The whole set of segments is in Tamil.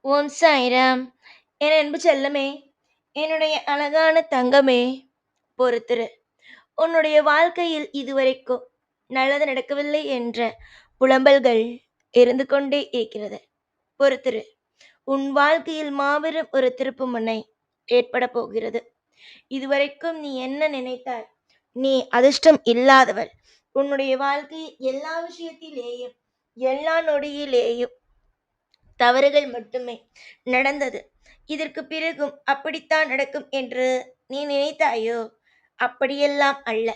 ஓம் சாய்ராம். என் அன்பு செல்லமே, என்னுடைய அழகான தங்கமே, பொறுத்திரு. உன்னுடைய வாழ்க்கையில் இதுவரைக்கும் நல்லது நடக்கவில்லை என்ற புலம்பல்கள் இருந்து கொண்டே இருக்கிறது. பொறுத்திரு. உன் வாழ்க்கையில் மாபெரும் ஒரு திருப்புமுனை ஏற்பட போகிறது. இதுவரைக்கும் நீ என்ன நினைத்தாய்? நீ அதிர்ஷ்டம் இல்லாதவள். உன்னுடைய வாழ்க்கையில் எல்லா விஷயத்திலேயும், எல்லா நொடியிலேயும் தவறுகள் மட்டுமே நடந்தது. இதற்கு பிறகும் அப்படித்தான் நடக்கும் என்று நீ நினைத்தாயோ? அப்படியெல்லாம் அல்ல.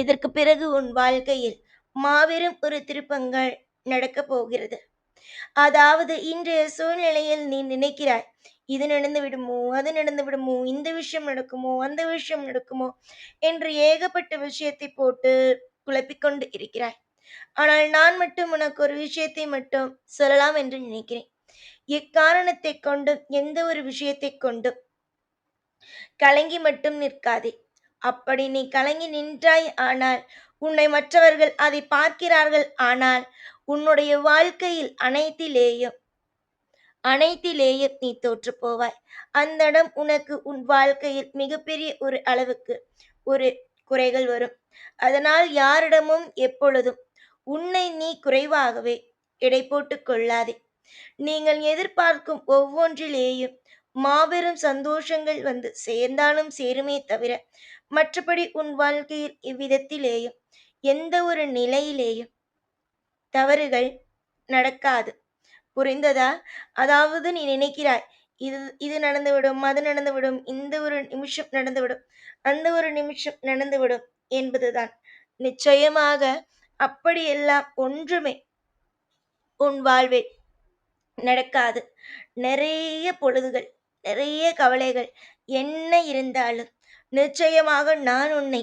இதற்கு பிறகு உன் வாழ்க்கையில் மாபெரும் ஒரு திருப்பங்கள் நடக்கப் போகிறது. அதாவது இன்றைய சூழ்நிலையில் நீ நினைக்கிறாய், இது நடந்து விடுமோ, அது நடந்து விடுமோ, இந்த விஷயம் நடக்குமோ, அந்த விஷயம் நடக்குமோ என்று ஏகப்பட்ட விஷயத்தை போட்டு குழப்பிக்கொண்டு இருக்கிறாய். ஆனால் நான் மட்டும் உனக்கு ஒரு விஷயத்தை மட்டும் சொல்லலாம் என்று நினைக்கிறேன். எக்காரணத்தை கொண்டும் எந்த ஒரு விஷயத்தை கொண்டும் கலங்கி மட்டும் நிற்காதே. அப்படி நீ கலங்கி நின்றாய் ஆனால், உன்னை மற்றவர்கள் அதை பார்க்கிறார்கள் ஆனால், உன்னுடைய வாழ்க்கையில் அனைத்திலேயும் நீ தோற்று போவாய். அந்த இடம் உனக்கு உன் வாழ்க்கையில் மிகப்பெரிய ஒரு அளவுக்கு ஒரு குறைகள் வரும். அதனால் யாரிடமும் எப்பொழுதும் உன்னை நீ குறைவாகவே எடை போட்டுக் கொள்ளாதே. நீங்கள் எதிர்பார்க்கும் ஒவ்வொன்றிலேயும் மாபெரும் சந்தோஷங்கள் வந்து சேர்ந்தாலும் சேருமே தவிர, மற்றபடி உன் வாழ்க்கையில் இவ்விதத்திலேயும் எந்த ஒரு நிலையிலேயும் தவறுகள் நடக்காது. புரிந்ததா? அதாவது நீ நினைக்கிறாய், இது இது நடந்துவிடும், அது நடந்துவிடும், இந்த ஒரு நிமிஷம் நடந்துவிடும், அந்த ஒரு நிமிஷம் நடந்துவிடும் என்பதுதான். நிச்சயமாக அப்படியெல்லாம் ஒன்றுமே உன் வாழ்வில் நடக்காது. நிறைய பொழுதுகள், நிறைய கவலைகள் என்ன இருந்தாலும் நிச்சயமாக நான் உன்னை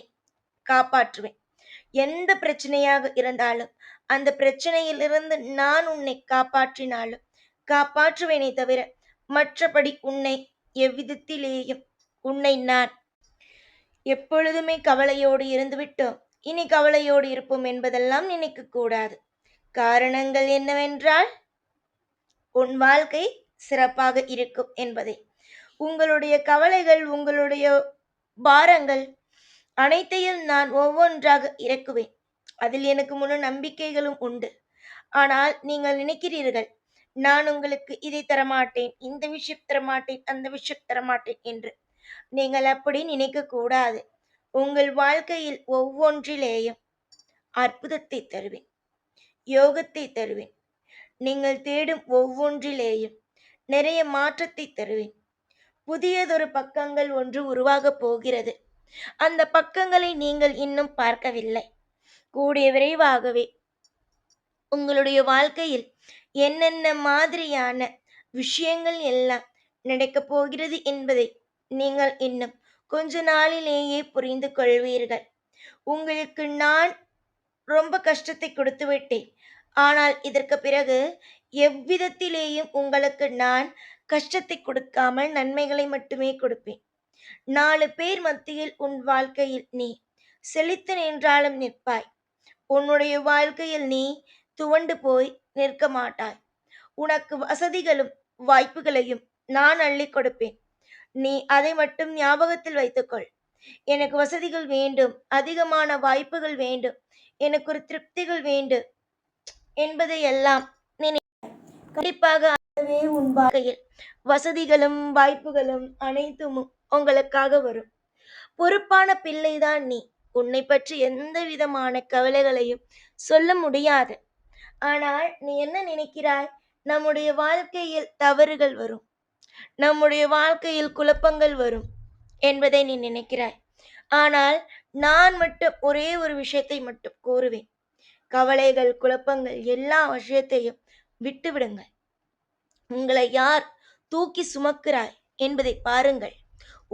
காப்பாற்றுவேன். எந்த பிரச்சனையாக இருந்தாலும் அந்த பிரச்சனையிலிருந்து நான் உன்னை காப்பாற்றுவேனே தவிர, மற்றபடி உன்னை எவ்விதத்திலேயும் உன்னை நான் எப்பொழுதுமே கவலையோடு இருந்துவிட்டோம், இனி கவலையோடு இருப்போம் என்பதெல்லாம் நினைக்க கூடாது. காரணங்கள் என்னவென்றால், உன் வாழ்க்கை சிறப்பாக இருக்கும் என்பதை. உங்களுடைய கவலைகள், உங்களுடைய பாரங்கள் அனைத்தையும் நான் ஒவ்வொன்றாக இறக்குவேன். அதில் எனக்கு முழு நம்பிக்கைகளும் உண்டு. ஆனால் நீங்கள் நினைக்கிறீர்கள், நான் உங்களுக்கு இதை தரமாட்டேன், இந்த விஷயம் தரமாட்டேன், அந்த விஷயம் தரமாட்டேன் என்று. நீங்கள் அப்படி நினைக்க கூடாது. உங்கள் வாழ்க்கையில் ஒவ்வொன்றிலேயும் அற்புதத்தை தருவேன், யோகத்தை தருவேன். நீங்கள் தேடும் ஒவ்வொன்றிலேயும் நிறைய மாற்றத்தை தருவேன். புதியதொரு பக்கங்கள் ஒன்று உருவாகப் போகிறது. அந்த பக்கங்களை நீங்கள் இன்னும் பார்க்கவில்லை. கூடிய விரைவாகவே உங்களுடைய வாழ்க்கையில் என்னென்ன மாதிரியான விஷயங்கள் எல்லாம் நடக்கப் போகிறது என்பதை நீங்கள் இன்னும் கொஞ்ச நாளிலேயே புரிந்து கொள்வீர்கள். உங்களுக்கு நான் ரொம்ப கஷ்டத்தை கொடுத்து விட்டேன். ஆனால் இதற்கு பிறகு எவ்விதத்திலேயும் உங்களுக்கு நான் கஷ்டத்தை கொடுக்காமல் நன்மைகளை மட்டுமே கொடுப்பேன். 4 பேர் மத்தியில் உன் வாழ்க்கையில் நீ செழித்து நின்றாலும் நிற்பாய். உன்னுடைய வாழ்க்கையில் நீ துவண்டு போய் நிற்க மாட்டாய். உனக்கு வசதிகளும் வாய்ப்புகளையும் நான் அள்ளி கொடுப்பேன். நீ அதை மட்டும் ஞாபகத்தில் வைத்துக்கொள். எனக்கு வசதிகள் வேண்டும், அதிகமான வாய்ப்புகள் வேண்டும், எனக்கு ஒரு திருப்திகள் வேண்டும் என்பதை எல்லாம் கண்டிப்பாக அதுவே உன் வாழ்க்கையில் வசதிகளும் வாய்ப்புகளும் அனைத்தும் உங்களுக்காக வரும். பொறுப்பான பிள்ளைதான் நீ. உன்னை பற்றி எந்த விதமான கவலைகளையும் சொல்ல முடியாது. ஆனால் நீ என்ன நினைக்கிறாய்? நம்முடைய வாழ்க்கையில் தவறுகள் வரும், நம்முடைய வாழ்க்கையில் குழப்பங்கள் வரும் என்பதை நீ நினைக்கிறாய். ஆனால் நான் மட்டும் ஒரே ஒரு விஷயத்தை மட்டும் கூறுவேன். கவலைகள், குழப்பங்கள் எல்லா விஷயத்தையும் விட்டுவிடுங்கள். உங்களை யார் தூக்கி சுமக்கிறாய் என்பதை பாருங்கள்.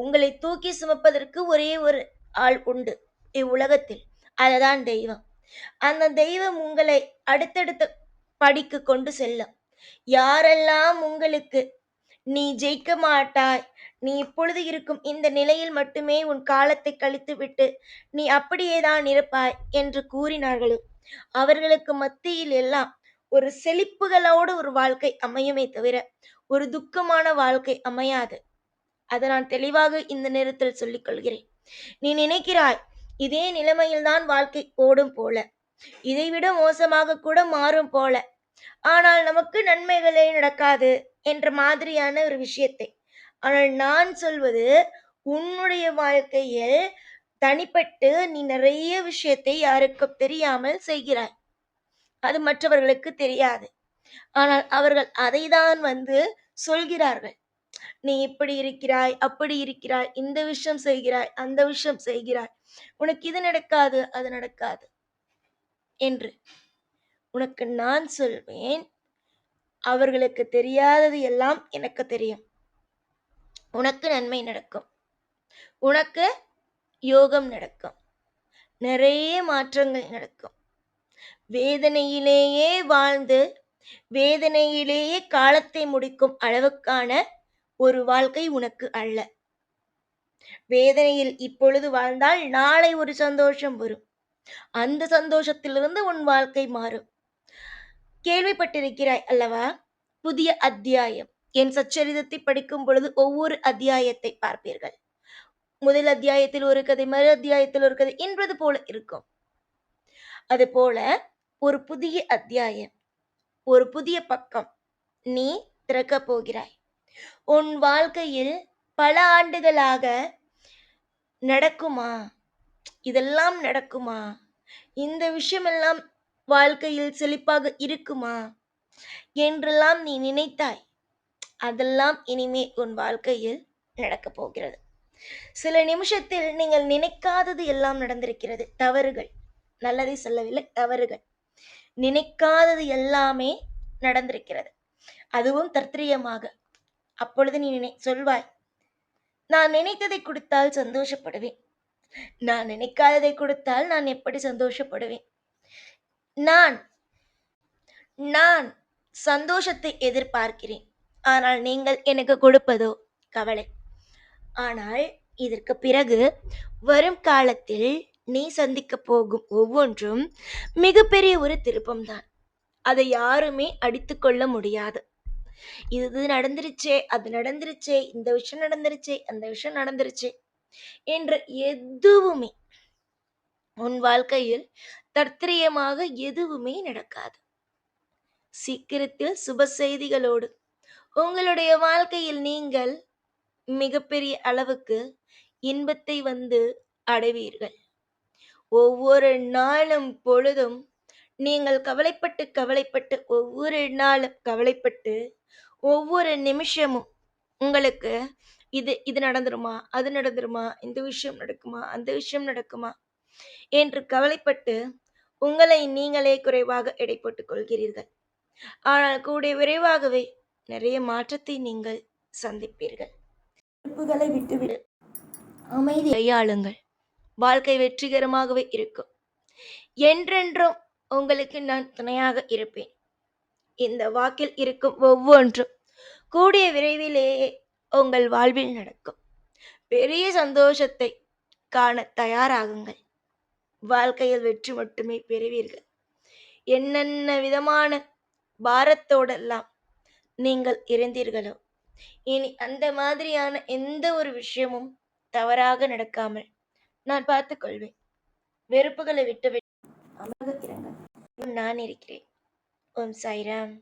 உங்களை தூக்கி சுமப்பதற்கு ஒரே ஒரு ஆள் உண்டு இவ்வுலகத்தில், அதுதான் தெய்வம். அந்த தெய்வம் உங்களை அடுத்தடுத்த படிக்கு கொண்டு செல்லும். யாரெல்லாம் உங்களுக்கு நீ ஜெயிக்க மாட்டாய், நீ இப்பொழுது இருக்கும் இந்த நிலையில் மட்டுமே உன் காலத்தை கழித்து விட்டு நீ அப்படியேதான் இருப்பாய் என்று கூறினார்களோ, அவர்களுக்கு மத்தியில் எல்லாம் ஒரு செழிப்புகளோடு ஒரு வாழ்க்கை அமையுமே தவிர, ஒரு துக்கமான வாழ்க்கை அமையாது. அதை நான் தெளிவாக இந்த நேரத்தில் சொல்லிக் கொள்கிறேன். நீ நினைக்கிறாய், இதே நிலைமையில்தான் வாழ்க்கை ஓடும் போல, இதைவிட மோசமாக கூட மாறும் போல, ஆனால் நமக்கு நன்மைகளே நடக்காது என்ற மாதிரியான ஒரு விஷயத்தை. ஆனால் நான் சொல்வது, உன்னுடைய வாழ்க்கையில் தனிப்பட்டு நீ நிறைய விஷயத்தை யாருக்கும் தெரியாமல் செய்கிறாய். அது மற்றவர்களுக்கு தெரியாது. ஆனால் அவர்கள் அதைதான் சொல்கிறார்கள். நீ இப்படி இருக்கிறாய், அப்படி இருக்கிறாய், இந்த விஷயம் செய்கிறாய், அந்த விஷயம் செய்கிறாய், உனக்கு இது நடக்காது, அது நடக்காது என்று. உனக்கு நான் சொல்வேன், அவர்களுக்கு தெரியாதது எல்லாம் எனக்கு தெரியும். உனக்கு நன்மை நடக்கும், உனக்கு யோகம் நடக்கும், நிறைய மாற்றங்கள் நடக்கும். வேதனையிலேயே வாழ்ந்து வேதனையிலேயே காலத்தை முடிக்கும் அளவுக்கான ஒரு வாழ்க்கை உனக்கு அல்ல. வேதனையில் இப்பொழுது வாழ்ந்தால் நாளை ஒரு சந்தோஷம் வரும். அந்த சந்தோஷத்திலிருந்து உன் வாழ்க்கை மாறும். கேள்விப்பட்டிருக்கிறாய் அல்லவா? புதிய அத்தியாயம். என் சச்சரிதத்தை படிக்கும் பொழுது ஒவ்வொரு அத்தியாயத்தை பார்ப்பீர்கள். முதல் அத்தியாயத்தில் ஒரு கதை, மறு அத்தியாயத்தில் ஒரு கதை என்பது போல இருக்கும். அது போல ஒரு புதிய அத்தியாயம், ஒரு புதிய பக்கம் நீ திறக்கப் போகிறாய். உன் வாழ்க்கையில் பல ஆண்டுகளாக நடக்குமா, இதெல்லாம் நடக்குமா, இந்த விஷயமெல்லாம் வாழ்க்கையில் செழிப்பாக இருக்குமா என்றெல்லாம் நீ நினைத்தாய். அதெல்லாம் இனிமே உன் வாழ்க்கையில் நடக்கப் போகிறது. சில நிமிஷத்தில் நீங்கள் நினைக்காதது எல்லாம் நடந்திருக்கிறது. தவறுகள், நல்லதை சொல்லவில்லை, தவறுகள், நினைக்காதது எல்லாமே நடந்திருக்கிறது. அதுவும் தத்ரீயமாக. அப்பொழுது நீ சொல்வாய், நான் நினைத்ததை கொடுத்தால் சந்தோஷப்படுவேன், நான் நினைக்காததை கொடுத்தால் நான் எப்படி சந்தோஷப்படுவேன்? நான் நான் சந்தோஷத்தை எதிர்பார்க்கிறேன், ஆனால் நீங்கள் எனக்கு கொடுப்பதோ கவலை. ஆனால் இதற்கு பிறகு வரும் காலத்தில் நீ சந்திக்க போகும் ஒவ்வொன்றும் மிகப்பெரிய ஒரு திருப்பம்தான். அதை யாருமே அடித்து கொள்ள முடியாது. இது நடந்துருச்சே, அது நடந்துருச்சே, இந்த விஷயம் நடந்துருச்சே, அந்த விஷயம் நடந்துருச்சே என்று எதுவுமே உன் வாழ்க்கையில் தற்செயலாக எதுவுமே நடக்காது. சீக்கிரத்தில் சுப செய்திகளோடு உங்களுடைய வாழ்க்கையில் நீங்கள் மிகப்பெரிய அளவுக்கு இன்பத்தை அடைவீர்கள். ஒவ்வொரு நாளும் பொழுதும் நீங்கள் கவலைப்பட்டு கவலைப்பட்டு ஒவ்வொரு நாளும் கவலைப்பட்டு ஒவ்வொரு நிமிஷமும் உங்களுக்கு இது நடந்துருமா, அது நடந்துருமா, இந்த விஷயம் நடக்குமா, அந்த விஷயம் நடக்குமா என்று கவலைப்பட்டு உங்களை நீங்களே குறைவாக எடை போட்டுக் கொள்கிறீர்கள். ஆனால் கூட விரைவாகவே நிறைய மாற்றத்தை நீங்கள் சந்திப்பீர்கள். பொறுப்புகளை விட்டுவிடு, அமைதி கையாளுங்கள். வாழ்க்கை வெற்றிகரமாகவே இருக்கும். என்றென்றும் உங்களுக்கு நான் துணையாக இருப்பேன். இந்த வாக்கில் இருக்கும் ஒவ்வொன்றும் கூடிய விரைவிலேயே உங்கள் வாழ்வில் நடக்கும். பெரிய சந்தோஷத்தை காண தயாராகுங்கள். வாழ்க்கையில் வெற்றி மட்டுமே பெறுவீர்கள். என்னென்ன விதமான பாரத்தோடெல்லாம் நீங்கள் இருந்தீர்களோ, இனி அந்த மாதிரியான எந்த ஒரு விஷயமும் தவறாக நடக்காமல் நான் பார்த்துக் கொள்வேன். வெறுப்புகளை விட்டுவிட்டு அமர்ந்து இருங்கள். நான் இருக்கிறேன். ஓம் சாய்ராம்.